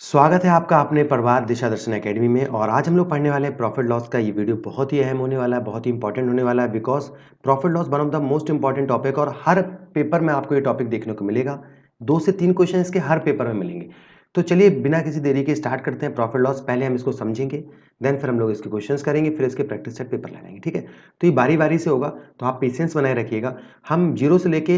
स्वागत है आपका अपने प्रभात दिशा दर्शन एकेडमी में और आज हम लोग पढ़ने वाले हैं प्रॉफिट लॉस का। ये वीडियो बहुत ही अहम होने वाला है, बहुत ही इंपॉर्टेंट होने वाला है because profit loss one of the most important topic और हर पेपर में आपको ये टॉपिक देखने को मिलेगा। 2 से 3 क्वेश्चन इसके हर पेपर में मिलेंगे। तो चलिए बिना किसी देरी के स्टार्ट करते हैं प्रॉफिट लॉस। पहले हम इसको समझेंगे, देन फिर हम लोग इसके क्वेश्चंस करेंगे, फिर इसके प्रैक्टिस सेट पेपर लगाएंगे। ठीक है, तो ये बारी बारी से होगा, तो आप पेशेंस बनाए रखिएगा। हम जीरो से लेके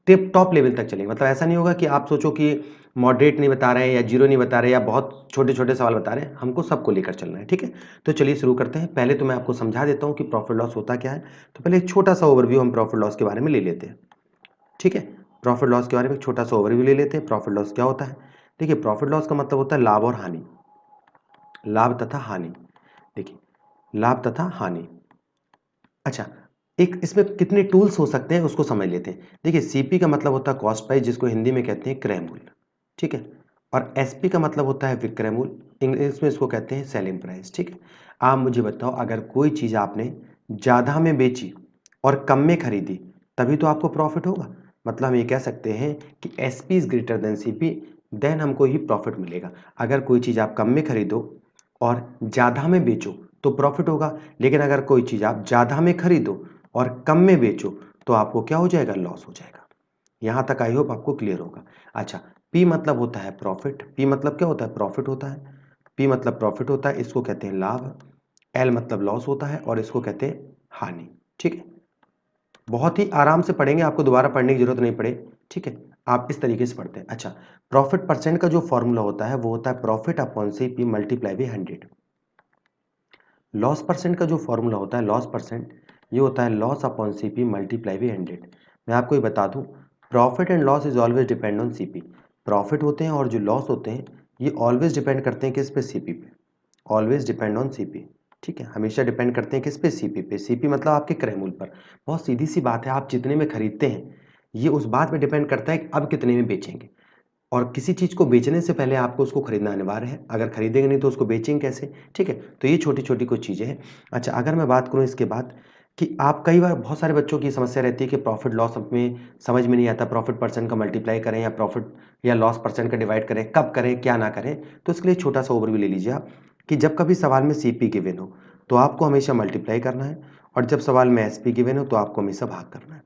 टिप टॉप लेवल तक चलेंगे। मतलब ऐसा नहीं होगा कि आप सोचो कि मॉडरेट नहीं बता रहे हैं या जीरो नहीं बता रहे या बहुत छोटे-छोटे सवाल बता रहे हैं, हमको सबको लेकर चलना है, ठीक है? तो चलिए शुरू करते हैं। पहले तो मैं आपको समझा देता हूँ कि प्रॉफिट लॉस होता क्या है। तो पहले एक छोटा-सा ओवरव्यू हम प्रॉफिट लॉस के बारे में ले लेते हैं, ठीक है? प्रॉफिट लॉस के बारे में एक छोटा-सा ओवरव्यू ले लेते हैं। प्रॉफिट लॉस क्या होता है? देखिए, प्रॉफिट लॉस का मतलब होता है लाभ और हानि, लाभ तथा हानि। देखिए, लाभ तथा हानि। अच्छा, एक इसमें कितने टूल्स हो सकते हैं उसको समझ लेते हैं। देखिए, सीपी का मतलब होता है कॉस्ट प्राइस, जिसको हिंदी में कहते हैं क्रय मूल्य, ठीक है? और एसपी का मतलब होता है विक्रय मूल्य, इंग्लिश में इसको कहते हैं सेलिंग प्राइस, ठीक है? आप मुझे बताओ, अगर कोई चीज़ आपने ज़्यादा में बेची और कम में खरीदी, तभी तो आपको प्रॉफिट होगा। मतलब हम ये कह सकते हैं कि SP is greater than CP, then हमको ही प्रॉफिट मिलेगा। अगर कोई चीज़ आप कम में खरीदो और ज़्यादा में बेचो तो प्रॉफिट होगा, लेकिन अगर कोई चीज़ आप ज़्यादा में खरीदो और कम में बेचो तो आपको क्या हो जाएगा? लॉस हो जाएगा। यहाँ तक आई होप आपको क्लियर होगा। अच्छा, पी मतलब होता है प्रॉफिट। पी मतलब क्या होता है? प्रॉफिट होता है। पी मतलब प्रॉफिट होता है, इसको कहते हैं लाभ। एल मतलब लॉस होता है और इसको कहते हैं हानि, ठीक है? बहुत ही आराम से पढ़ेंगे, आपको दोबारा पढ़ने की जरूरत नहीं पड़े, ठीक है? आप इस तरीके से पढ़ते हैं। अच्छा, प्रॉफिट परसेंट का जो फॉर्मूला होता है वो होता है profit upon C P multiply by 100। Loss percent का जो फॉर्मूला होता है, लॉस परसेंट, ये होता है loss upon CP multiply by 100। मैं आपको ये बता दूं, profit and loss is always depend on CP. Profit होते हैं और जो लॉस होते हैं ये ऑलवेज डिपेंड करते हैं किस पे? सीपी पे। ऑलवेज डिपेंड ऑन सीपी, ठीक है? हमेशा डिपेंड करते हैं किस पे? सीपी पे। सीपी मतलब आपके क्रय मूल्य पर। बहुत सीधी सी बात है, आप जितने में खरीदते हैं ये उस बात पे डिपेंड करता है कि अब कितने में बेचेंगे। और किसी चीज़ को बेचने से पहले आपको उसको खरीदना अनिवार्य है। अगर खरीदेंगे नहीं तो उसको बेचेंगे कैसे? ठीक है? तो ये छोटी-छोटी कुछ चीज़ें हैं। अच्छा, अगर मैं बात करूँ इसके बाद कि आप कई बार बहुत सारे बच्चों की समस्या रहती है कि प्रॉफिट लॉस में समझ में नहीं आता, प्रॉफिट परसेंट का मल्टीप्लाई करें या प्रॉफिट या लॉस परसेंट का डिवाइड करें, कब करें, क्या ना करें? तो इसके लिए छोटा-सा ओवरव्यू ले लीजिए आप कि जब कभी सवाल में सीपी गिवन हो, तो आपको हमेशा मल्टीप्लाई करना है और जब सवाल में एसपी गिवन हो, तो आपको हमेशा भाग करना है।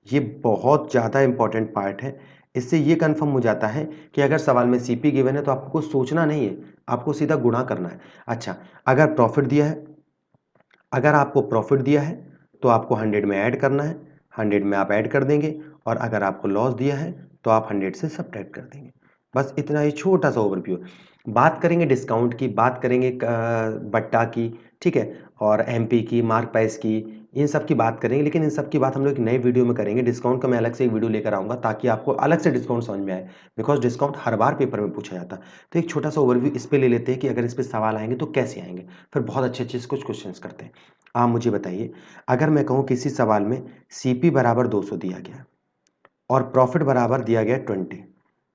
ये बहुत ज़्यादा इम्पोर्टेंट पार्ट है। इससे ये कन्फर्म हो जाता है कि अगर सवाल में सीपी गिवन है तो आपको कुछ सोचना नहीं है, आपको सीधा गुणा करना है। अच्छा, अगर प्रॉफिट दिया है, अगर आपको प्रॉफिट दिया है तो आपको 100 में ऐड करना है, 100 में आप ऐड कर देंगे और अगर आपको लॉस दिया है तो आप 100 से सब्ट्रैक्ट कर देंगे। बस इतना ही छोटा-सा ओवरव्यू है। बात करेंगे डिस्काउंट की, बात करेंगे बट्टा की, ठीक है? और एमपी की, मार्क प्राइस की, इन सब की बात करेंगे, लेकिन इन सब की बात हम लोग एक नए वीडियो में करेंगे। डिस्काउंट का मैं अलग से एक वीडियो लेकर आऊँगा ताकि आपको अलग से डिस्काउंट समझ में आए, because discount her bar paper में पूछा जाता है। तो एक छोटा-सा ओवरव्यू इस पे ले लेते हैं कि अगर इस पे सवाल आएँगे तो कैसे आएँगे? फिर बहुत अच्छे-अच्छे से कुछ क्वेश्चंस करते हैं। आप मुझे बताइए, अगर मैं कहूँ किसी सवाल में सीपी बराबर 200 दिया गया है और प्रॉफिट बराबर दिया गया है 20,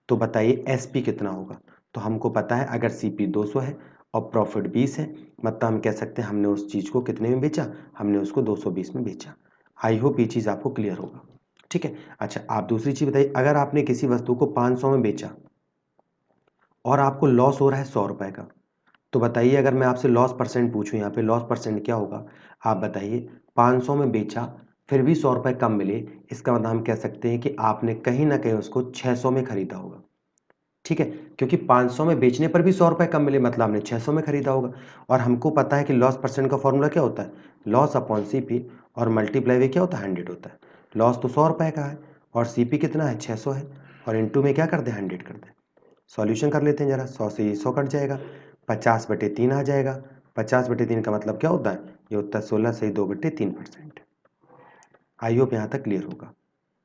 तो बताइए एसपी कितना होगा? तो हमको पता है अगर सीपी 200 है और प्रॉफिट 20 है, मतलब हम कह सकते हैं हमने उस चीज़ को कितने में बेचा? हमने उसको 220 में बेचा। आई होप ये चीज़ आपको क्लियर होगा, ठीक है? अच्छा, आप दूसरी चीज़ बताइए, अगर आपने किसी वस्तु को 500 में बेचा और आपको लॉस हो रहा है 100 रुपए का, तो बताइए अगर मैं आपसे लॉस परसेंट पूछूं, यहाँ पे लॉस परसेंट क्या होगा? आप बताइए। 500 में बेचा फिर भी 100 रुपए कम मिले, इसका मतलब हम कह सकते हैं कि आपने कहीं ना कहीं उसको 600 में खरीदा होगा, ठीक है? क्योंकि 500 में बेचने पर भी 100 रुपए कम मिले, मतलब हमने 600 में खरीदा होगा। और हमको पता है कि लॉस परसेंट का फॉर्मूला क्या होता है? लॉस अपॉन सीपी और मल्टीप्लाई में क्या होता है? 100 होता है। लॉस तो 100 रुपए का है और सीपी कितना है? 600 है, और इंटू में क्या कर दे? 100 कर दे। सॉल्यूशन कर लेते हैं जरा। 100 से ये 100 कट जाएगा, 50/3 आ जाएगा। 50/3 का मतलब क्या होता है? ये होता है 16 से 2/3%। आई होप यहाँ तक क्लियर होगा।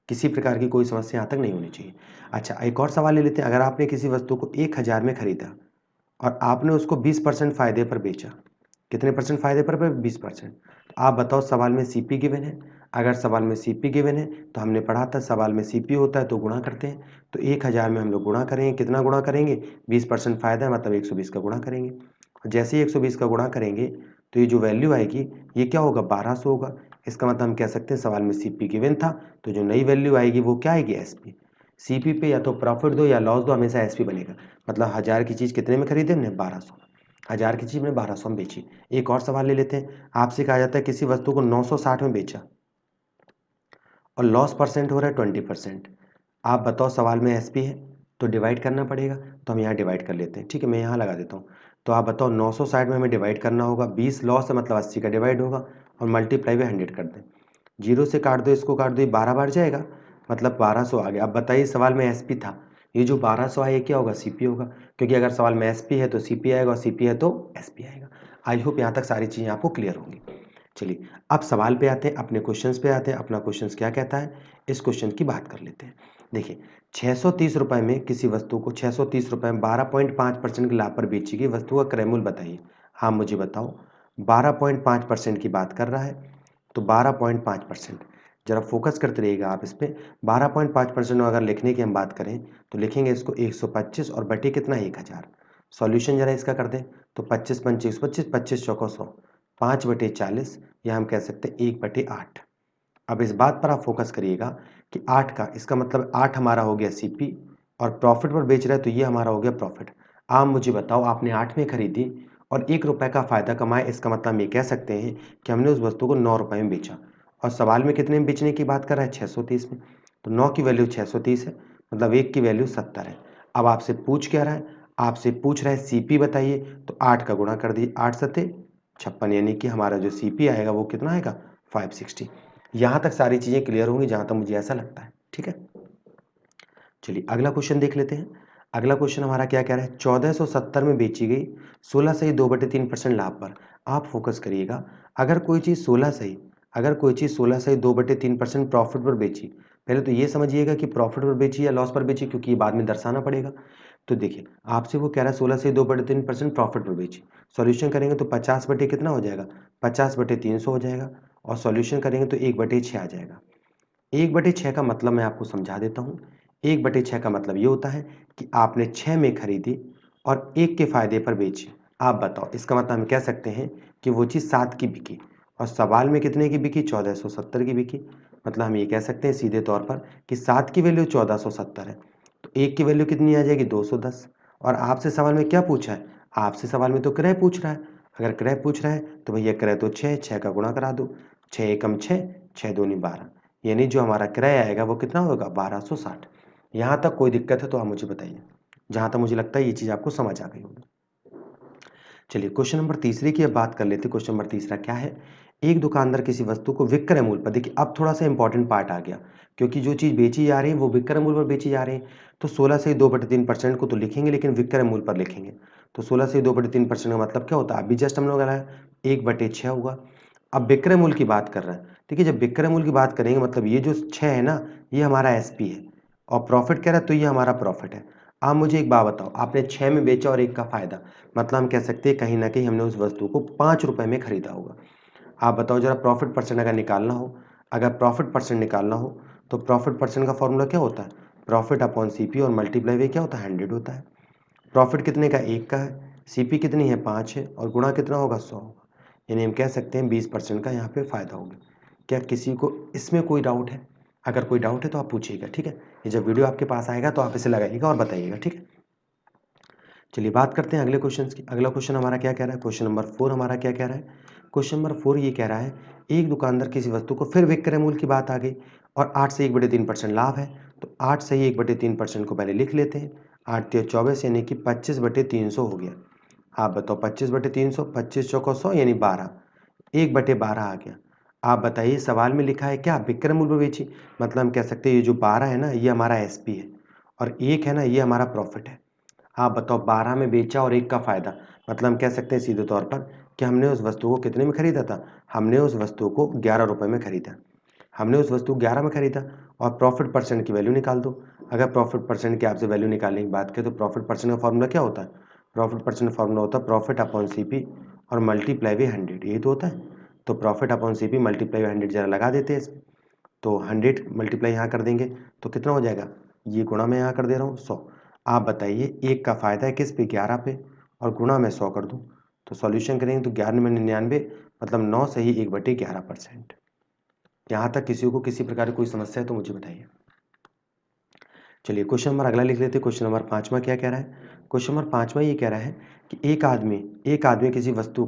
किसी प्रकार की कोई समस्या यहाँ तक नहीं होनी चाहिए। अच्छा, एक और सवाल ले लेते हैं। अगर आपने किसी वस्तु को 1000 में खरीदा और आपने उसको 20% फायदे पर बेचा, कितने परसेंट फायदे पर? 20%। आप बताओ, सवाल में सीपी गिवन है। अगर सवाल में सीपी गिवन है तो हमने पढ़ा था सवाल में सीपी होता है तो गुणा करते हैं। तो 1000 में हम लोग गुणा करेंगे, कितना गुणा करेंगे? 20% फायदा है मतलब 120 का गुणा करेंगे। और जैसे ही 120 का गुणा करेंगे तो ये जो वैल्यू आएगी ये क्या होगा? 1200 होगा। इसका मतलब हम कह सकते हैं सवाल में सीपी गिवन था, तो जो नई वैल्यू आएगी वो क्या आएगी? एसपी। सीपी पे या तो प्रॉफिट दो या लॉस दो, हमेशा एसपी बनेगा। मतलब 1000 की चीज़ कितने में खरीदे हमने? 1200। 1000 की चीज़ हमने 1200 में बेची। एक और सवाल ले लेते हैं। आपसे कहा जाता है किसी वस्तु को 960 में बेचा और लॉस परसेंट हो रहा है 20%। आप बताओ सवाल में एसपी है तो डिवाइड करना पड़ेगा, तो हम यहाँ डिवाइड कर लेते हैं। ठीक है, मैं यहाँ लगा देता हूँ। तो आप बताओ 960 में हमें डिवाइड करना होगा, 20 लॉस है मतलब 80 का डिवाइड होगा और मल्टीप्लाई बाई 100 कर दें। 0 से काट दो, इसको काट दो, ये 12 बार जाएगा मतलब 1200 आ गया। अब बताइए सवाल में एसपी था, ये जो 1200 आया क्या होगा? सीपी होगा, क्योंकि अगर सवाल में एसपी है तो सीपी आएगा और सीपी है तो एसपी आएगा। आई होप यहाँ तक सारी चीज़ें आपको क्लियर होंगी। चलिए अब सवाल पे आते हैं, अपने क्वेश्चंस पे आते हैं। अपना क्वेश्चंस क्या कहता है, इस क्वेश्चन की बात कर लेते हैं। देखिए 630 रुपये में किसी वस्तु को 630 रुपये में 12.5% के लाभ पर बेची गई वस्तु का क्रय मूल्य बताइए। हाँ मुझे बताओ, 12.5% की बात कर रहा है तो 12.5%, जरा फोकस करते रहिएगा आप इस पर। 12.5% अगर लिखने की हम बात करें तो लिखेंगे इसको 125 और बटे कितना 1000। सॉल्यूशन जरा इसका कर दें तो 25 पंचे 125, 25 चौको 100, 5/40 या हम कह सकते हैं 1/8। अब इस बात पर आप फोकस करिएगा कि 8 का, इसका मतलब 8 हमारा हो गया सीपी और प्रॉफिट पर बेच रहा है तो ये हमारा हो गया प्रॉफिट। आप मुझे बताओ, आपने 8 में खरीदी और 1 रुपये का फ़ायदा कमाया, इसका मतलब हम ये कह सकते हैं कि हमने उस वस्तु को 9 रुपये में बेचा। और सवाल में कितने में बेचने की बात कर रहा है? 630 में। तो 9 की वैल्यू 630 है, मतलब 1 की वैल्यू 70 है। अब आपसे पूछ क्या रहा है? आपसे पूछ रहा है सीपी बताइए, तो 8 का गुणा कर दिए, 8 सत्ते 56, यानी कि हमारा जो सीपी आएगा वो कितना आएगा? 560। यहाँ तक सारी चीज़ें क्लियर होंगी जहाँ तक मुझे ऐसा लगता है। ठीक है, चलिए अगला क्वेश्चन देख लेते हैं। अगला क्वेश्चन हमारा क्या कह रहा है? 1470 में बेची गई 16 सही 2/3% लाभ पर। आप फोकस करिएगा, अगर कोई चीज़ 16 सही, अगर कोई चीज़ 16 सही 2/3% प्रॉफिट पर बेची, पहले तो ये समझिएगा कि प्रॉफिट पर बेची या लॉस पर बेची, क्योंकि ये बाद में दर्शाना पड़ेगा। तो देखिए आपसे वो कह रहा है 16 से 2/3% प्रॉफिट पर बेची। सॉल्यूशन करेंगे तो 50 बटे कितना हो जाएगा? 50/300 हो जाएगा और सॉल्यूशन करेंगे तो 1/6 आ जाएगा। 1/6 का मतलब मैं आपको समझा देता हूँ। 1/6 का मतलब ये होता है कि आपने 6 में खरीदी और 1 के फ़ायदे पर बेची। आप बताओ, इसका मतलब हम कह सकते हैं कि वो चीज़ 7 की बिकी और सवाल में कितने की बिकी? 1470 की बिकी। मतलब हम ये कह सकते हैं सीधे तौर पर कि 7 की वैल्यू 1470 है, तो 1 की वैल्यू कितनी आ जाएगी? 210। और आपसे सवाल में क्या पूछा है? आपसे सवाल में तो क्रय पूछ रहा है। अगर क्रय पूछ रहा है तो भैया क्रय तो 6, 6 का गुणा करा दो, 6 एकम 6, 6 दूनी 12, यानी जो हमारा क्रय आएगा वो कितना होगा? 1260। यहाँ तक कोई दिक्कत है तो आप मुझे बताइए। जहाँ तक मुझे लगता है ये चीज़ आपको समझ आ गई होगी। चलिए क्वेश्चन नंबर तीसरे की अब बात कर लेते हैं। क्वेश्चन नंबर तीसरा क्या है? एक दुकानदार किसी वस्तु को विक्रय मूल्य पर, देखिए अब थोड़ा सा इंपॉर्टेंट पार्ट आ गया, क्योंकि जो चीज़ बेची जा रही है वो विक्रय मूल्य पर बेची जा रही है। तो 16 से 2/3% को तो लिखेंगे, लेकिन विक्रय मूल्य पर लिखेंगे। तो 16 से 2/3% का मतलब क्या होता है? अभी जस्ट हम लोग लगाया 1/6 हुआ। अब विक्रय मूल्य की बात कर रहे हैं। देखिए जब विक्रय मूल्य की बात करेंगे मतलब ये जो 6 है ना, ये हमारा एसपी है और प्रॉफिट कह रहा है तो ये हमारा प्रॉफिट है। आप मुझे एक बात बताओ, आपने 6 में बेचा और 1 का फ़ायदा, मतलब हम कह सकते हैं कहीं न कहीं हमने उस वस्तु को 5 रुपए में खरीदा होगा। आप बताओ ज़रा, प्रॉफिट परसेंट अगर निकालना हो, अगर प्रॉफिट परसेंट निकालना हो तो प्रॉफिट परसेंट का फ़ॉर्मूला क्या होता है? प्रॉफिट अपॉन सीपी और मल्टीप्लाई बाय क्या होता है? 100 होता है। प्रॉफिट कितने का? 1 का है, सीपी कितनी है? 5 है और गुणा कितना होगा? 100 होगा। यानी हम कह सकते हैं 20% का यहाँ पे फ़ायदा होगा। क्या किसी को इसमें कोई डाउट है? अगर कोई डाउट है तो आप पूछिएगा, ठीक है? ये जब वीडियो आपके पास आएगा तो आप इसे लगाइएगा और बताइएगा, ठीक है? चलिए बात करते हैं अगले क्वेश्चन की। अगला क्वेश्चन हमारा क्या कह रहा है? क्वेश्चन नंबर 4 हमारा क्या कह रहा है? क्वेश्चन नंबर 4 ये कह रहा है, एक दुकानदार किसी वस्तु को, फिर विक्रय मूल्य की बात आ गई और 8 से 1/3% लाभ है, तो 8 से ही 1/3% को पहले लिख लेते हैं। 8 तिया 24 यानी कि 25/300 हो गया। आप बताओ 25/300, 25 चौको 100 यानी 12, 1/12 आ गया। आप बताइए सवाल में लिखा है क्या? विक्रय मूल्य बेची, मतलब हम कह सकते हैं ये जो 12 है ना ये हमारा एसपी है और 1 है ना ये हमारा प्रॉफिट है। आप बताओ 12 में बेचा और 1 का फ़ायदा, मतलब हम कह सकते हैं सीधे तौर पर कि हमने उस वस्तु को कितने में खरीदा था? हमने उस वस्तु को 11 रुपए में खरीदा। हमने उस वस्तु को 11 में खरीदा और प्रॉफिट परसेंट की वैल्यू निकाल दो। अगर प्रॉफिट परसेंट की आपसे वैल्यू निकालने की बात करें तो प्रॉफिट परसेंट का फॉर्मूला क्या होता है? प्रॉफिट परसेंट फॉर्मूला होता है प्रॉफिट अपॉन सीपी और मल्टीप्लाई बाई 100, यही तो होता है। तो profit upon CP multiply by 100 जरा लगा देते हैं इसमें। तो 100 मल्टीप्लाई यहाँ कर देंगे तो कितना हो जाएगा? ये गुणा मैं यहाँ कर दे रहा हूँ 100। आप बताइए 1 का फ़ायदा है किस पे? 11 पे, और गुणा मैं 100 कर दूँ तो सॉल्यूशन करेंगे तो 11 में 99, मतलब 9 से ही 1/11%। यहाँ तक किसी को किसी प्रकार की कोई समस्या है तो मुझे बताइए। चलिए क्वेश्चन नंबर अगला लिख लेते हैं। क्वेश्चन नंबर 5वां क्या कह रहा है? क्वेश्चन नंबर 5वां ये कह रहा है कि एक आदमी किसी वस्तु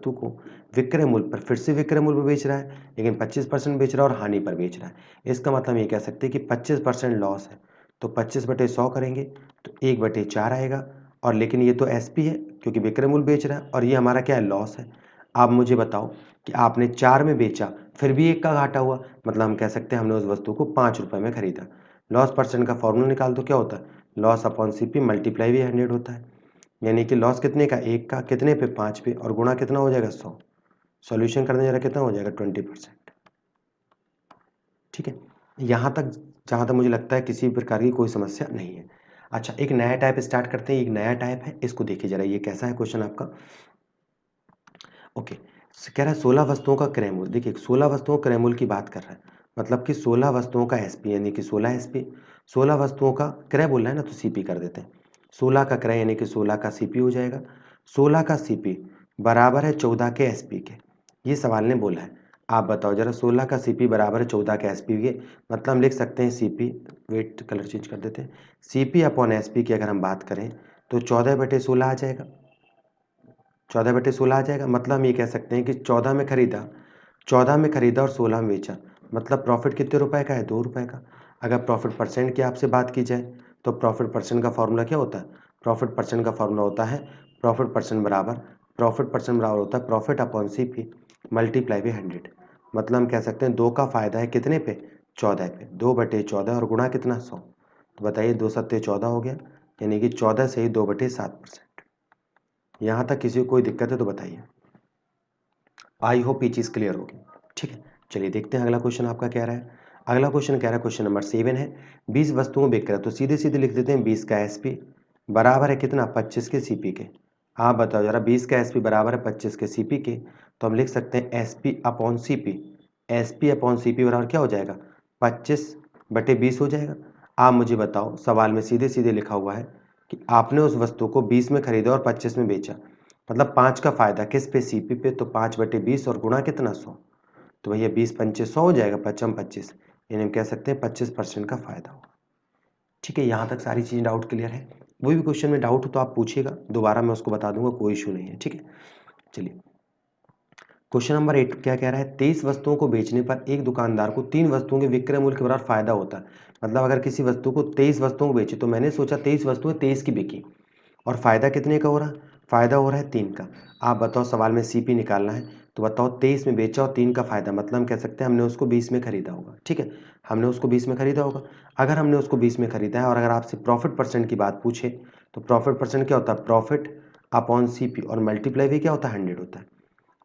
को विक्रय मूल्य पर, फिर से विक्रय मूल्य पर बेच रहा है, लेकिन 25% बेच रहा है और हानि पर बेच रहा है। इसका मतलब ये कह सकते हैं कि 25% लॉस है, तो 25/100 करेंगे तो 1/4 आएगा। और लेकिन ये तो एसपी है क्योंकि विक्रय मूल्य बेच रहा है, और ये हमारा क्या है, लॉस है। आप मुझे बताओ कि आपने 4 में बेचा फिर भी 1 का घाटा हुआ, मतलब हम कह सकते हैं हमने उस वस्तु को 5 रुपये में खरीदा। लॉस परसेंट का फॉर्मूला निकाल दो, क्या होता है, लॉस अपॉन सीपी मल्टीप्लाई भी 100 होता है। यानी कि लॉस कितने का, 1 का, कितने पे, 5 पे, और गुणा कितना हो जाएगा, 100। सॉल्यूशन करने जरा कितना हो जाएगा, 20%। ठीक है, यहाँ तक जहाँ तक मुझे लगता है किसी प्रकार की कोई समस्या नहीं है। अच्छा, एक नया टाइप स्टार्ट करते हैं। एक नया टाइप है, इसको देखिए जरा, ये कैसा है क्वेश्चन आपका। ओके, कह रहा है 16 वस्तुओं का क्रय मूल्य। देखिए 16 वस्तुओं क्रय मूल्य की बात कर रहा है, मतलब कि 16 वस्तुओं का एसपी, यानी कि 16 एसपी। 16 वस्तुओं का क्रय बोल रहा है ना, तो सीपी कर देते हैं। 16 का क्रय यानी कि 16 का सीपी हो जाएगा। 16 का सीपी बराबर है 14 के एसपी के, ये सवाल ने बोला है। आप बताओ जरा, 16 का सीपी बराबर है 14 के एसपी के, मतलब हम लिख सकते हैं सीपी, वेट कलर चेंज कर देते हैं, सीपी अपॉन एसपी की अगर हम बात करें तो 14/16 आ जाएगा। 14/16 आ जाएगा, मतलब हम ये कह सकते हैं कि 14 में खरीदा और 16 में बेचा, मतलब प्रॉफिट कितने रुपए का है, 2 रुपए का। अगर प्रॉफिट परसेंट की आपसे बात की जाए तो प्रॉफिट परसेंट का फॉर्मूला क्या होता है, प्रॉफिट परसेंट का फॉर्मूला होता है प्रॉफिट परसेंट बराबर होता है profit upon CP multiply by 100। मतलब हम कह सकते हैं 2 का फायदा है कितने पे, 14 पे, 2/14 और गुणा कितना, 100। तो बताइए 2 सत्ते 14 हो गया, यानी कि 14 से ही 2/7%। यहाँ तक किसी को कोई दिक्कत है तो बताइए। आई होप ये चीज़ क्लियर होगी। ठीक है, चलिए देखते हैं अगला क्वेश्चन आपका क्या रहा है। अगला क्वेश्चन कह रहा है, क्वेश्चन नंबर 7 है, 20 वस्तुओं को बेच रहा है, तो सीधे सीधे लिख देते हैं 20 का एसपी बराबर है कितना, 25 के सीपी के। आप बताओ जरा, 20 का एसपी बराबर है 25 के सीपी के, तो हम लिख सकते हैं SP upon CP. SP upon CP बराबर क्या हो जाएगा, 25/20 हो जाएगा। आप मुझे बताओ, सवाल में सीधे सीधे लिखा हुआ है कि आपने उस वस्तु को 20 में खरीदा और 25 में बेचा, मतलब 5 का फायदा किस पे, सीपी पे, तो 5/20 और गुणा कितना, 100। तो भैया 20 पंचे 100 हो जाएगा, 25, यानी हम कह सकते हैं 25% का फायदा होगा। ठीक है, यहाँ तक सारी चीज़ें डाउट क्लियर है। कोई भी क्वेश्चन में डाउट हो तो आप पूछिएगा, दोबारा मैं उसको बता दूंगा, कोई इशू नहीं है। ठीक है, चलिए क्वेश्चन नंबर 8 क्या कह रहा है, 23 वस्तुओं को बेचने पर एक दुकानदार को 3 वस्तुओं के विक्रय मूल्य के बराबर फायदा होता है। मतलब अगर किसी वस्तु को 23 वस्तुओं को बेचे, तो मैंने सोचा 23 वस्तुएं 23 की बिकी, और फायदा कितने का हो रहा है, फायदा हो रहा है 3 का। आप बताओ, सवाल में सीपी निकालना है, तो बताओ 23 में बेचा और 3 का फायदा, मतलब हम कह सकते हैं हमने उसको 20 में खरीदा होगा। ठीक है, हमने उसको 20 में खरीदा होगा। अगर हमने उसको 20 में खरीदा है और अगर आपसे प्रॉफिट परसेंट की बात पूछे, तो प्रॉफिट परसेंट क्या होता है, प्रॉफिट अपॉन सीपी और मल्टीप्लाई भी क्या होता है, 100 होता है।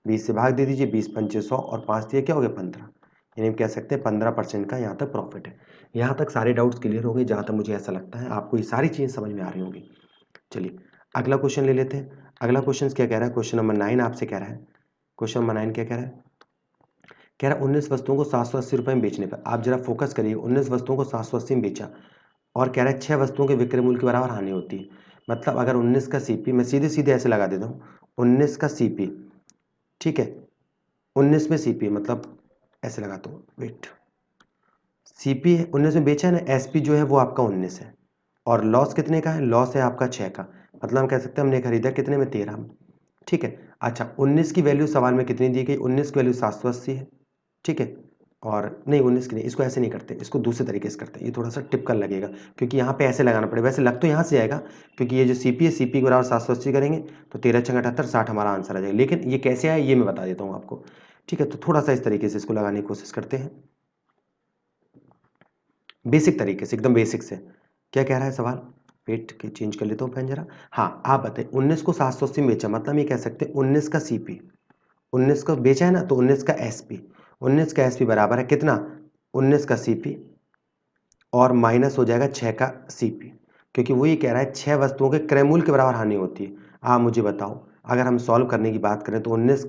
20 से भाग दे दीजिए, 20 पंचे 100 और 5 दिए क्या हो गया, 15, यानी हम कह सकते हैं 15% का यहाँ तक प्रॉफिट है। यहाँ तक सारे डाउट्स क्लियर हो गए, जहाँ तक मुझे ऐसा लगता है आपको ये सारी चीज़ें समझ में आ रही होंगी। चलिए अगला क्वेश्चन ले लेते हैं। अगला क्वेश्चन क्या कह रहा है, क्वेश्चन नंबर 9 आपसे कह रहा है। क्वेश्चन नंबर 9 क्या कह रहा है, कह रहा है 19 वस्तुओं को 780 रुपये में बेचने पर, आप जरा फोकस करिए, 19 वस्तुओं को 780 में बेचा, और कह रहा है 6 वस्तुओं के विक्रय मूल्य के बराबर हानि होती है। मतलब अगर 19 का सीपी, मैं सीधे सीधे ऐसे लगा देता हूँ, 19 का सीपी, ठीक है, 19 में सीपी, मतलब ऐसे लगाता हूँ, वेट, सीपी 19 में बेचा है ना, एसपी जो है वो आपका 19 है, और लॉस कितने का है, लॉस है आपका 6 का, मतलब हम कह सकते हैं हमने खरीदा कितने में, 13 में। ठीक है, अच्छा 19 की वैल्यू सवाल में कितनी दी गई, 19 की वैल्यू 780 है। ठीक है, और नहीं 19 की नहीं, इसको ऐसे नहीं करते, इसको दूसरे तरीके से करते हैं, ये थोड़ा सा टिपिकल लगेगा, क्योंकि यहाँ पे ऐसे लगाना पड़ेगा। वैसे लग तो यहाँ से जाएगा, क्योंकि ये जो सीपी है, सीपी के बराबर 780 करेंगे तो 13×6 = 78, 60 हमारा आंसर आ जाएगा। लेकिन ये कैसे आया ये मैं बता देता हूँ आपको। ठीक है, तो थोड़ा सा इस तरीके से इसको लगाने की कोशिश करते हैं, बेसिक तरीके से, एकदम बेसिक से। क्या कह रहा है सवाल, वेट के चेंज कर लेता हूँ पेन जरा। हाँ, आप बताइए 19 को 780 में बेचा, मतलब ये कह सकते हैं 19 का सीपी, 19 को बेचा है ना, तो 19 का एसपी, 19 का एसपी बराबर है कितना, 19 का सीपी और माइनस हो जाएगा 6 का सीपी, क्योंकि वो ये कह रहा है 6 वस्तुओं के क्रय मूल्य के बराबर हानि होती है। आप मुझे बताओ, अगर हम सॉल्व करने की बात करें तो 19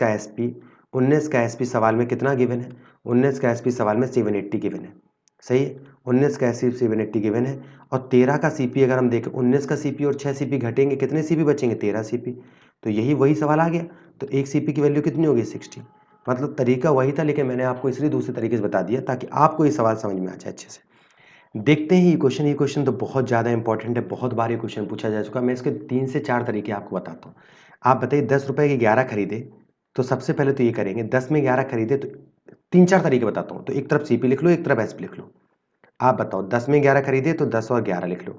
का एसपी सवाल में कितना गिवन है, 19 का एसपी सवाल में 780 गिवन है। सही है, 19 का एसपी 780 गिवन है, और 13 का सीपी अगर हम देखें, 19 का सीपी और 6 सीपी घटेंगे, कितने सीपी बचेंगे, 13 सीपी। तो यही वही सवाल आ गया, तो एक सीपी की वैल्यू कितनी होगी, 60। मतलब तरीका वही था, लेकिन मैंने आपको इसलिए दूसरे तरीके से बता दिया ताकि आपको ये सवाल समझ में आ जाए अच्छे से। देखते हैं ये क्वेश्चन तो बहुत ज़्यादा इंपॉर्टेंट है, बहुत बार ये क्वेश्चन पूछा जा चुका है। मैं इसके 3 से 4 तरीके आपको बताता हूँ। आप बताइए 10 रुपए के 11 खरीदे, तो सबसे पहले तो ये करेंगे 10 में 11 खरीदे तो 3-4 तरीके बताता हूँ। तो एक तरफ सीपी लिख लो, एक तरफ एसपी लिख लो। आप बताओ 10 में 11 खरीदे तो 10 और 11 लिख लो,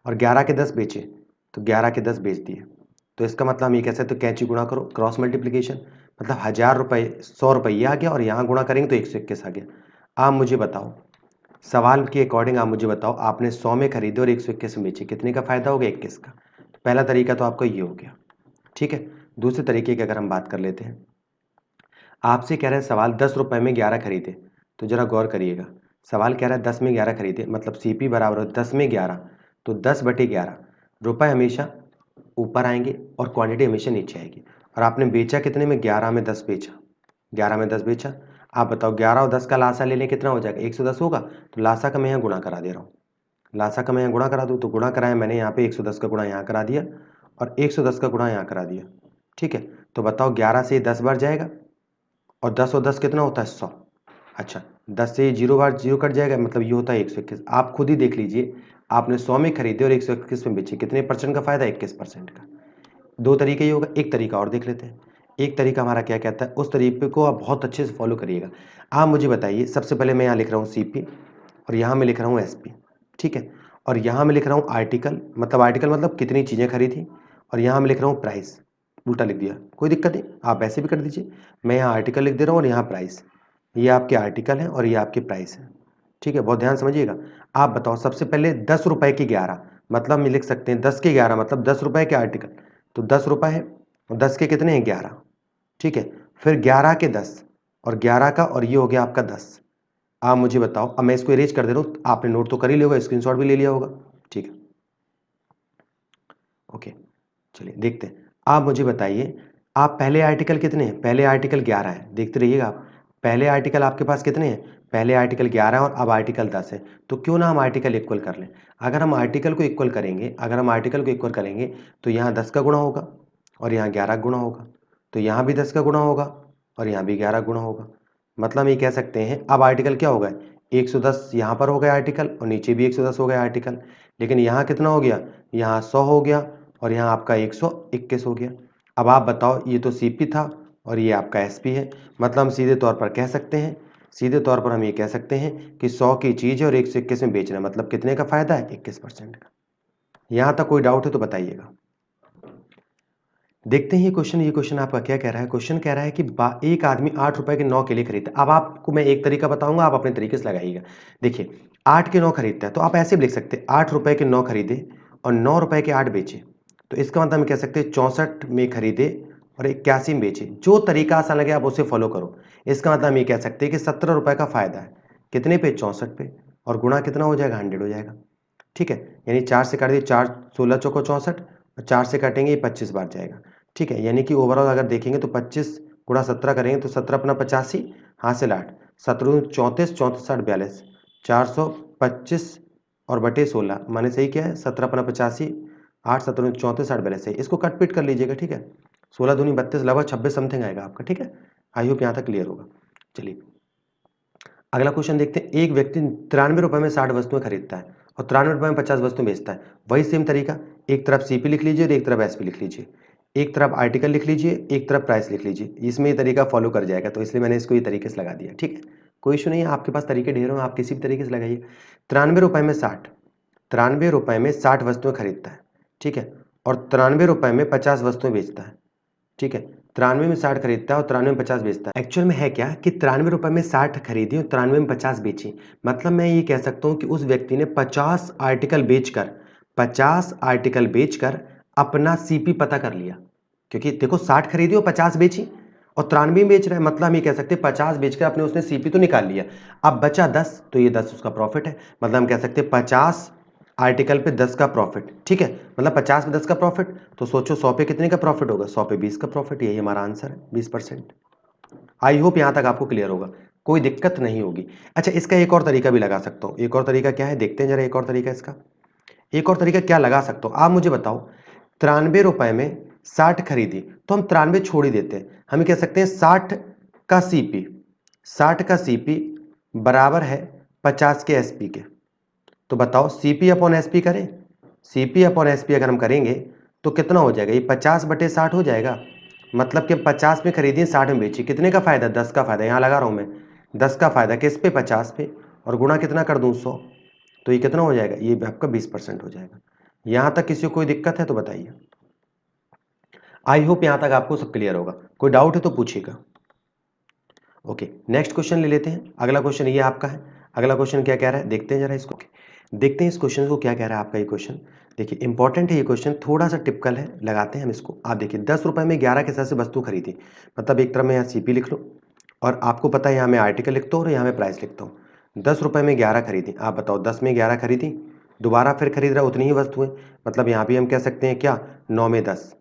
और 11 के 10 बेचे तो 11 के 10 बेच दिए। तो इसका मतलब हम ये कह सकते हो कैंची गुणा करो, क्रॉस मल्टीप्लिकेशन, मतलब 1000 रुपये 100 रुपये ये आ गया और यहाँ गुणा करेंगे तो 121 आ गया। आप मुझे बताओ, सवाल के अकॉर्डिंग आप मुझे बताओ, आपने 100 में खरीदे और 121 में बेचे, कितने का फायदा हो गया? 21 का। तो पहला तरीका तो आपका ये हो गया, ठीक है। दूसरे तरीके की अगर हम बात कर लेते हैं, आपसे कह रहा है सवाल 10 रुपए में 11 खरीदे, तो जरा गौर करिएगा। सवाल कह रहा है 10 में 11 खरीदे, मतलब सीपी बराबर हो 10 में 11, तो 10/11। रुपए हमेशा ऊपर आएंगे और क्वांटिटी हमेशा नीचे आएगी। और आपने बेचा कितने में? 11 में 10 बेचा, 11 में 10 बेचा। आप बताओ 11 और 10 का लासा ले लें, कितना हो जाएगा? 110 होगा। तो लासा का मैं यहाँ गुणा करा दे रहा हूँ, लासा का मैं यहाँ गुणा करा दूँ, तो गुणा कराया मैंने यहाँ पे 110 का गुणा यहाँ करा दिया और 110 का गुणा यहाँ करा दिया, ठीक है। तो बताओ 11 से 10 बार जाएगा और 10 और 10 कितना होता है? 100। अच्छा, 10 से 0 बार 0 कट जाएगा, मतलब ये होता है 121। आप खुद ही देख लीजिए, आपने 100 में खरीदे और 121 में बेचे, कितने परसेंट का फायदा? 21% का। दो तरीके ही होगा, एक तरीका और देख लेते हैं। एक तरीका हमारा क्या कहता है, उस तरीके को आप बहुत अच्छे से फॉलो करिएगा। आप मुझे बताइए, सबसे पहले मैं यहाँ लिख रहा हूँ सीपी और यहाँ मैं लिख रहा हूँ एसपी, ठीक है। और यहाँ मैं लिख रहा हूँ आर्टिकल, आर्टिकल मतलब कितनी चीज़ें खरीदी, और यहाँ मैं लिख रहा हूँ प्राइस। उल्टा लिख दिया, कोई दिक्कत नहीं, आप ऐसे भी कर दीजिए। मैं यहाँ आर्टिकल लिख दे रहा हूँ और यहाँ प्राइस। ये आपके आर्टिकल है और ये आपके प्राइस है, ठीक है। बहुत ध्यान समझिएगा। आप बताओ सबसे पहले 10 रुपए के 11, मतलब हम लिख सकते हैं 10 के 11, मतलब 10 रुपए के आर्टिकल, तो 10 रुपए है और 10 के कितने हैं? 11, ठीक है। फिर 11 के 10 और 11 का, और ये हो गया आपका 10। आप मुझे बताओ, अब मैं इसको इरेज कर दे रहा हूँ, आपने नोट तो कर ही लिया होगा, स्क्रीनशॉट भी ले लिया होगा, ठीक है। ओके, चलिए देखते हैं। आप मुझे बताइए, आप पहले आर्टिकल कितने हैं? पहले आर्टिकल 11 है, देखते रहिएगा आप। पहले आर्टिकल आपके पास कितने हैं? पहले आर्टिकल 11 और अब आर्टिकल 10 है। तो क्यों ना हम आर्टिकल इक्वल कर लें। अगर हम आर्टिकल को इक्वल करेंगे, तो यहाँ 10 का गुणा होगा और यहाँ 11 गुणा होगा, तो यहाँ भी 10 का गुणा होगा और यहाँ भी 11 गुणा होगा। मतलब हम ये कह सकते हैं, अब आर्टिकल क्या होगा? 110 यहाँ पर हो गया आर्टिकल और नीचे भी 110 हो गया आर्टिकल। लेकिन यहाँ कितना हो गया? यहाँ 100 हो गया और यहाँ आपका 121 हो गया। अब आप बताओ, ये तो सीपी था और ये आपका एसपी है। मतलब हम सीधे तौर पर कह सकते हैं, सीधे तौर पर हम ये कह सकते हैं कि 100 की चीज़ है और 121 में बेचना, मतलब कितने का फायदा है? 21% का। यहाँ तक कोई डाउट है तो बताइएगा। देखते हैं ये क्वेश्चन आपका क्या कह रहा है। क्वेश्चन कह रहा है कि एक आदमी 8 रुपए के 9 केले खरीदता है। अब आपको मैं एक तरीका बताऊंगा, आप अपने तरीके से लगाइएगा। देखिए, 8 के 9 खरीदता है, तो आप ऐसे भी लिख सकते हैं 8 रुपए के 9 खरीदे और 9 रुपए के 8 बेचे। तो इसका मतलब हम कह सकते हैं 64 में खरीदे और 81 में बेचे। जो तरीका आसान लगे आप उसे फॉलो करो। इसका मतलब हम ये कह सकते हैं कि 17 रुपए का फायदा है, कितने पे? 64 पे, और गुणा कितना हो जाएगा? 100 हो जाएगा, ठीक है। यानी 4 से काट दिए, 4 16 चौको 64, और 4 से काटेंगे ये 25 बार जाएगा, ठीक है। यानी कि ओवरऑल अगर देखेंगे तो 25 गुणा 17 करेंगे तो 17 अपना 85, हासिल 8, 17 34, 34 8 42, 425 और बटे 16 माने सही क्या है? 17 अपना 85, 8 17 34 8 42 सही। इसको कट पिट कर लीजिएगा, ठीक है। 16 दूनी 32, लगभग 26 समथिंग आएगा आपका, ठीक है। आई होप यहाँ तक क्लियर होगा। चलिए अगला क्वेश्चन देखते हैं। एक व्यक्ति 93 रुपए में 60 वस्तुएं खरीदता है और 93 रुपए में 50 वस्तुएं बेचता है। वही सेम तरीका, एक तरफ सीपी लिख लीजिए और एक तरफ एसपी लिख लीजिए, एक तरफ आर्टिकल लिख लीजिए, एक तरफ प्राइस लिख लीजिए। इसमें ये तरीका फॉलो कर जाएगा, तो इसलिए मैंने इसको ये तरीके से लगा दिया, ठीक है। कोई इशू नहीं है, आपके पास तरीके ढेरों हैं, आप किसी भी तरीके से लगाइए। 93 रुपए में 60, 93 रुपए में 60 वस्तुएं खरीदता है, ठीक है, और 93 रुपए में 50 वस्तुएं बेचता है, ठीक है। 93 में 60 खरीदता है और 93 में 50 बेचता है। एक्चुअल में है क्या कि 93 रुपए में 60 खरीदी और 93 में 50 बेची। मतलब मैं ये कह सकता हूँ कि उस व्यक्ति ने 50 आर्टिकल बेचकर अपना सीपी पता कर लिया। क्योंकि देखो 60 खरीदी और 50 बेची और 93 बेच रहा है, मतलब हम ये कह सकते हैं 50 बेचकर अपने उसने सीपी तो निकाल लिया। अब बचा 10, तो ये 10 उसका प्रॉफिट है। मतलब हम कह सकते हैं 50 आर्टिकल पे 10 का प्रॉफिट, ठीक है। मतलब 50 पे 10 का प्रॉफिट, तो सोचो 100 पे कितने का प्रॉफिट होगा? 100 पे 20 का प्रॉफिट। यही हमारा आंसर है, 20%। आई होप यहां तक आपको क्लियर होगा, कोई दिक्कत नहीं होगी। अच्छा, इसका एक और तरीका भी लगा सकता हूं। एक और तरीका क्या है, देखते हैं जरा। एक और तरीका इसका, एक और तरीका क्या लगा सकता हूं आप मुझे बताओ। 93 रुपए में 60 खरीदी, तो हम 93 छोड़ ही देते हैं। हम कह सकते हैं 60 का सीपी, 60 का सीपी बराबर है 50 के एसपी के। तो बताओ CP अपॉन SP करें, CP अपॉन SP अगर हम करेंगे तो कितना हो जाएगा, ये 50/60 हो जाएगा। मतलब कि 50 में खरीदी 60 में बेची, कितने का फायदा, 10 का फायदा, यहाँ लगा रहा हूँ मैं 10 का फायदा किस पे, 50 पे, और गुणा कितना कर दूँ 100, तो ये कितना हो जाएगा, ये आपका 20% हो जाएगा। यहाँ तक किसी को कोई दिक्कत है तो बताइए। आई होप यहाँ तक आपको सब क्लियर होगा, कोई डाउट है तो पूछिएगा। ओके, नेक्स्ट क्वेश्चन ले लेते हैं। अगला क्वेश्चन ये आपका है। अगला क्वेश्चन क्या कह रहा है, देखते हैं जरा इसको। देखते हैं इस क्वेश्चन को क्या कह रहा है आपका ये क्वेश्चन। देखिए इंपॉर्टेंट है ये क्वेश्चन, थोड़ा सा टिपिकल है, लगाते हैं हम इसको। आप देखिए 10 रुपये में 11 के हिसाब से वस्तु खरीदी, मतलब एक तरफ मैं यहाँ CP लिख लूँ और आपको पता है यहाँ मैं आर्टिकल लिखता हूँ और यहाँ मैं प्राइस लिखता हूँ। 10 रुपये में 11 खरीदी, आप बताओ 10 में 11 खरीदी, दोबारा फिर खरीद रहा है उतनी ही वस्तुएं, मतलब यहाँ भी हम कह सकते हैं क्या, 9 में 10,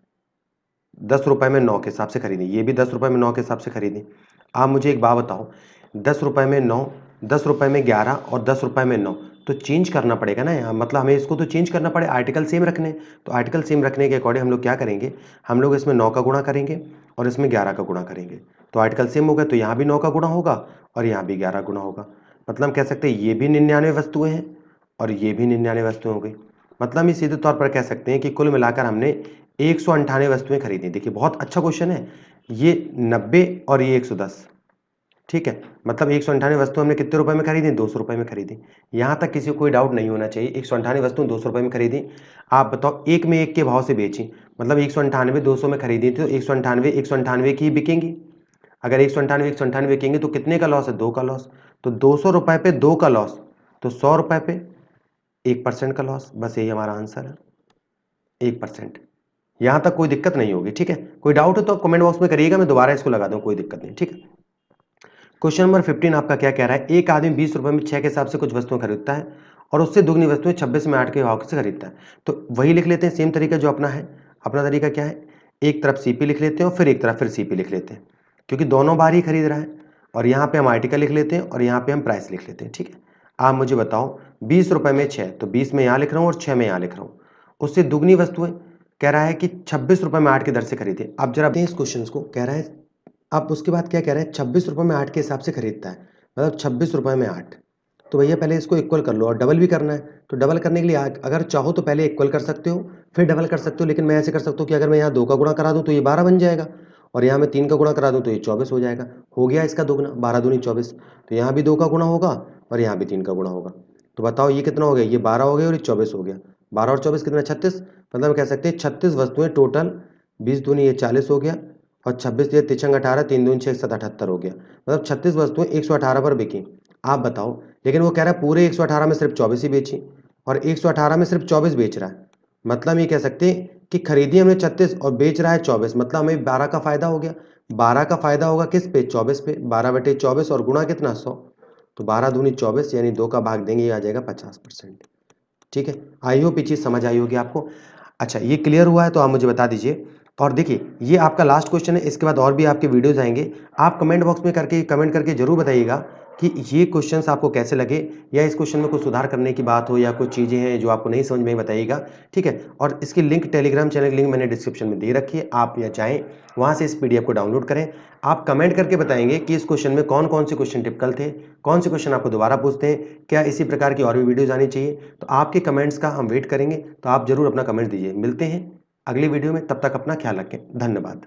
10 रुपये में 9 के हिसाब से खरीदी, ये भी 10 रुपये में 9 के हिसाब से खरीदी। आप मुझे एक बात बताओ, 10 रुपये में 9, 10 रुपये में 11 और 10 रुपये में 9, तो चेंज करना पड़ेगा ना यहाँ, मतलब हमें इसको तो चेंज करना पड़े, आर्टिकल सेम रखने। तो आर्टिकल सेम रखने के अकॉर्डिंग हम लोग क्या करेंगे, हम लोग इसमें 9 का गुणा करेंगे और इसमें 11 का गुणा करेंगे। तो आर्टिकल सेम हो गया, तो यहाँ भी 9 का गुणा होगा और यहाँ भी 11 गुणा होगा। मतलब हम कह सकते हैं ये भी 99 वस्तुएं हैं और ये भी 99 वस्तुएं हो गई। मतलब हम सीधे तौर पर कह सकते हैं कि कुल मिलाकर हमने 198 वस्तुएं खरीदी। देखिए बहुत अच्छा क्वेश्चन है ये, 90 और ये 110, ठीक है। मतलब 198 वस्तु हमने कितने रुपए में खरीदी, 200 रुपए में खरीदी। यहाँ तक किसी को कोई डाउट नहीं होना चाहिए, 198 वस्तु 200 रुपए में खरीदी। आप बताओ एक में एक के भाव से बेची, मतलब 198 200 में खरीदी थी तो 198 की बिकेंगी। अगर 198 बिकेंगे तो कितने का लॉस है, 2 का लॉस। तो 200 रुपए पे 2 का लॉस, तो 100 रुपए पे 1% का लॉस। बस यही हमारा आंसर है, 1%। यहाँ तक कोई दिक्कत नहीं होगी, ठीक है। कोई डाउट हो तो आप कमेंट बॉक्स में करिएगा, मैं दोबारा इसको लगा दूँ, कोई दिक्कत नहीं, ठीक है। क्वेश्चन नंबर 15 आपका क्या कह रहा है, एक आदमी 20 रुपए में 6 के हिसाब से कुछ वस्तुएं खरीदता है और उससे दुगनी वस्तुएं 26 में 8 के भाव से खरीदता है। तो वही लिख लेते हैं, सेम तरीका जो अपना है। अपना तरीका क्या है, एक तरफ CP लिख लेते हैं और फिर एक तरफ फिर CP लिख लेते हैं, क्योंकि दोनों बार ही खरीद रहा है। और यहाँ पे हम आर्टिकल लिख लेते हैं और यहाँ पे हम प्राइस लिख लेते हैं, ठीक है। आप मुझे बताओ 20 रुपए में 6, तो 20 में यहाँ लिख रहा हूँ और 6 में यहाँ लिख रहा हूँ। उससे दुगनी वस्तुएं कह रहा है कि 26 रुपए में 8 की दर से खरीदे। आप जरा इस क्वेश्चन को कह रहा है, अब उसके बाद क्या कह रहे हैं, 26 रुपये में 8 के हिसाब से खरीदता है, मतलब 26 रुपये में 8। तो भैया पहले इसको इक्वल कर लो और डबल भी करना है। तो डबल करने के लिए अगर चाहो तो पहले इक्वल कर सकते हो फिर डबल कर सकते हो, लेकिन मैं ऐसे कर सकता हूँ कि अगर मैं यहाँ 2 का गुणा करा दूँ तो ये 12 बन जाएगा और यहाँ मैं 3 का गुणा करा दूँ तो ये 24 हो जाएगा। हो गया इसका दोगुना, 12 दूनी 24। तो यहाँ भी 2 का गुणा होगा और यहाँ भी 3 का गुणा होगा। तो बताओ ये कितना हो गया, ये 12 हो गया और ये 24 हो गया। 12 और 24 कितना, 36। मतलब कह सकते हैं 36 वस्तुएं टोटल, 20 दूनी ये 40 हो गया और 26 ये 3 18, 3 दूनी 6 7 78 हो गया। मतलब 36 वस्तुएं 118 पर बिकी। आप बताओ, लेकिन वो कह रहा है पूरे 118 में सिर्फ 24 ही बेची और 118 में सिर्फ 24 बेच रहा है। मतलब ये कह सकते हैं कि खरीदी हमने 36 और बेच रहा है 24, मतलब हमें 12 का फायदा हो गया। 12 का फायदा होगा किस पे, 24 पे। 12/24 और गुणा कितना, 100। तो 12 दूनी 24 यानी 2 का भाग देंगे, ये आ जाएगा 50%। ठीक है, आई होप ये चीज़ समझ आई होगी आपको। अच्छा ये क्लियर हुआ है तो आप मुझे बता दीजिए। और देखिए ये आपका लास्ट क्वेश्चन है, इसके बाद और भी आपके वीडियोस आएंगे। आप कमेंट बॉक्स में कमेंट करके जरूर बताइएगा कि ये क्वेश्चंस आपको कैसे लगे, या इस क्वेश्चन में कुछ सुधार करने की बात हो या कुछ चीज़ें हैं जो आपको नहीं समझ में, बताइएगा, ठीक है। और इसकी लिंक, टेलीग्राम चैनल की लिंक मैंने डिस्क्रिप्शन में दे रखी है, आप या चाहें वहाँ से इस PDF को डाउनलोड करें। आप कमेंट करके बताएंगे कि इस क्वेश्चन में कौन कौन से क्वेश्चन टिपिकल थे, कौन से क्वेश्चन आपको दोबारा पूछते हैं, क्या इसी प्रकार की और भी वीडियोज़ आनी चाहिए। तो आपके कमेंट्स का हम वेट करेंगे, तो आप जरूर अपना कमेंट दीजिए। मिलते हैं अगली वीडियो में, तब तक अपना ख्याल रखें, धन्यवाद।